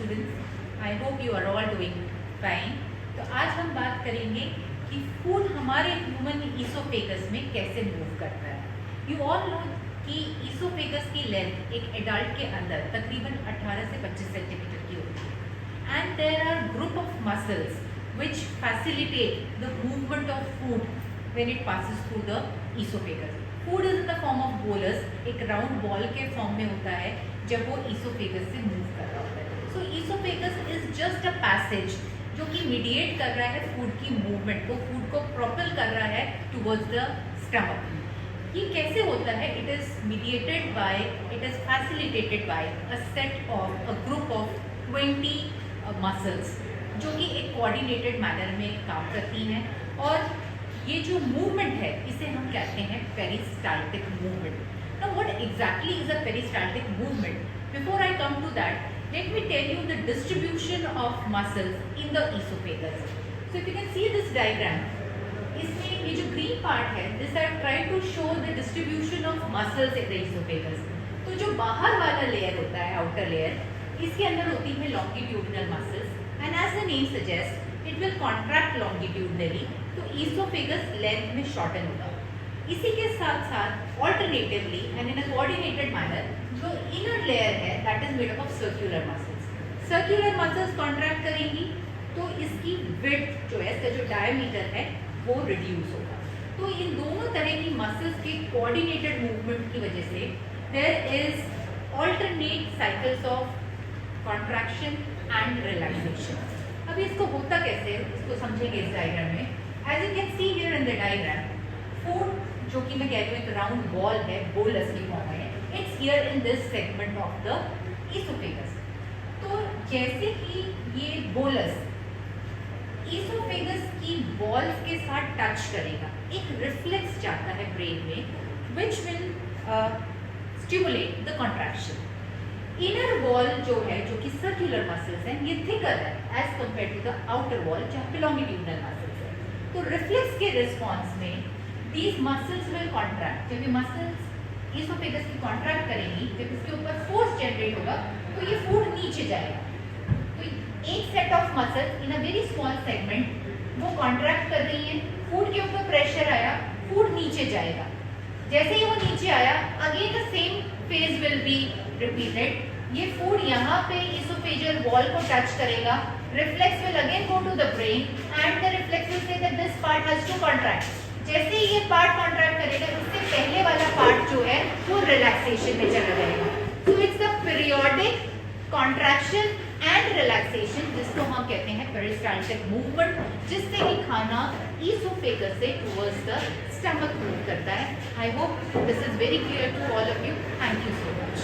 Students, I hope you are all doing fine. तो आज हम बात करेंगे कि फूड हमारे ह्यूमन ईसोफेगस में कैसे मूव करता है। यू ऑल नो कि ईसोफेगस की लेंथ एक एडल्ट के अंदर तकरीबन 18 से 25 सेंटीमीटर की होती है and there are group of muscles which facilitate the movement of food when it passes through the esophagus. Food is in the form of bolus, एक राउंड बॉल के फॉर्म में होता है जब वो ईसोफेगस से मूव कर रहा होता है। So oesophagus is just a passage जो कि मीडिएट कर रहा है फूड की मूवमेंट को, फूड को प्रोपेल कर रहा है टुवर्ड्स द स्टमक। ये कैसे होता है? It is mediated by, it is facilitated bye a set of a group of 20 muscles जो कि एक कोऑर्डिनेटेड मैनर में काम करती हैं। और ये जो मूवमेंट है इसे हम कहते हैं peristaltic movement. Now what exactly is a peristaltic movement? Before I come to that, let me tell you the distribution of muscles in the esophagus. So if you can see this diagram, इसमें ये जो green part है, this I tried to show the distribution of muscles in the esophagus. तो जो बाहर वाला layer होता है, outer layer, इसके अंदर होती है longitudinal muscles, and as the name suggests, it will contract longitudinally, तो esophagus length में shorten होगा। इसी के साथ साथ alternatively and in a coordinated manner, जो inner layer है that is made up of circular muscles. Circular muscles contract करेंगी तो इसकी width जो है, इसका जो diameter है वो reduce होगा। तो इन दोनों तरह की muscles के coordinated movement की वजह से there is alternate cycles of contraction and relaxation. अब इसको होता कैसे है, इसको समझेंगे इस डायग्राम में। As you can see here in the diagram, food जो कि मैं कह रही हूँ एक राउंड बॉल है, बोलस की फॉर्म है, it's here in this segment of the oesophagus. तो जैसे कि ये बोलस ईसोफेगस की वॉल्स के साथ टच करेगा, एक रिफ्लेक्स जाता है ब्रेन में which will stimulate the contraction. Inner wall जो है, जो कि सर्कुलर मसल्स हैं, ये थिकर है as compare to the outer wall जहाँ पे लॉन्गिट्यूडनल मसल्स है। तो रिफ्लेक्स के रिस्पॉन्स में दीज मसल्स विल कॉन्ट्रैक्ट। जब ये मसल्स ईसोफेगस की कॉन्ट्रैक्ट करेंगी, जब इसके ऊपर फोर्स जनरेट होगा तो ये फूड नीचे जाएगा। तो एक set of muscles in a very small segment वो कॉन्ट्रैक्ट कर रही हैं, फूड के ऊपर प्रेशर आया, फूड नीचे जाएगा। जैसे ही वो नीचे आया, again the same phase will be repeated. ये फूड यहाँ पे इसोफेजियल वॉल को टच करेगा, reflex will again go to the brain and the reflex will say that this part has to contract. जैसे ही ये पार्ट कॉन्ट्रैक्ट करेगा, इससे पहले वाला पार्ट जो है वो रिलैक्सेशन में चला जाएगा। So it's the periodic contraction and relaxation जिसको हम कहते हैं पेरिस्टाल्टिक मूवमेंट, जिससे कि खाना ईसोफेगस से टुवर्ड्स द स्टमक मूव करता है। I hope this is very clear to all of you. Thank you so much.